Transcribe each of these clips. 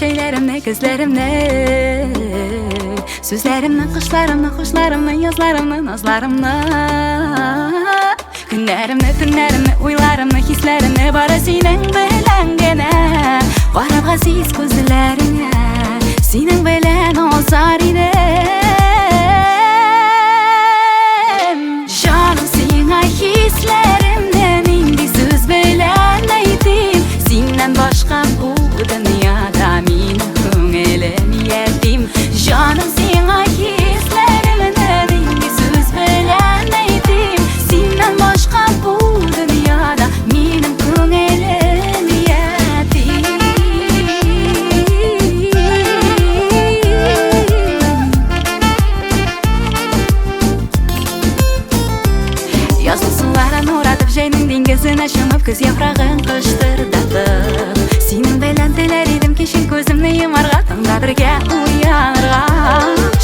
şeylerimle, gözlerimle, sözlerimle, kışlarımla, hoşlarımla, yazlarımla, nazlarımla, günlerimle, tünlerimle, uylarımla, hislerimle, bara senin bilen gene qarab aziz gözlerine, senin bilen ozar idem. Canım sana hislerimden indi söz bilen aytayım, senden başka bu dünyada menin ko'nglim yetim. Canım sana hislerimden indi söz bilen aytayım, senden başka bu dünyada menin ko'nglim yetim. Yazın sulara nur atıp jayning dengizine shumib, ko'z yaprog'in qishtirdatib, senin bilan tilar edim keshin ko'zimni yumarga, tongda birga uyanirga,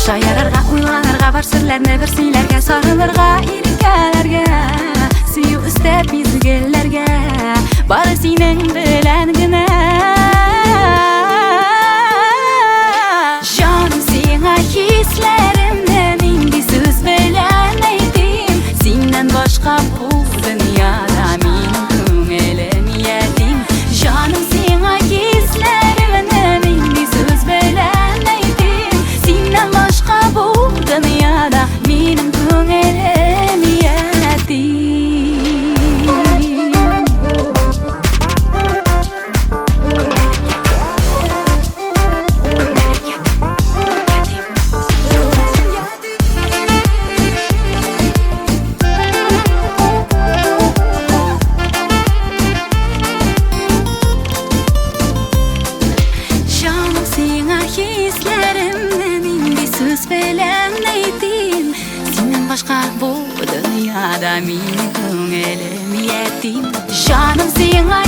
shoyararga, uylanirga, bor sirlarni bir siylarga, sorilirga, ilkalarga, suyu istab mezgillarga, bari sening bilangina. Canım sana hislerimden indi söz bilen aytayım, senden başka bu dünyada menin ko'nglim yetim. Canım sana hislerimden indi söz bilen aytayım, senden başka bu dünyada menin ko'nglim yetim. Canım sana hislerimden indi söz bilen aytayım, senden başka bu dünyada menin ko'nglim yetim. Canım sana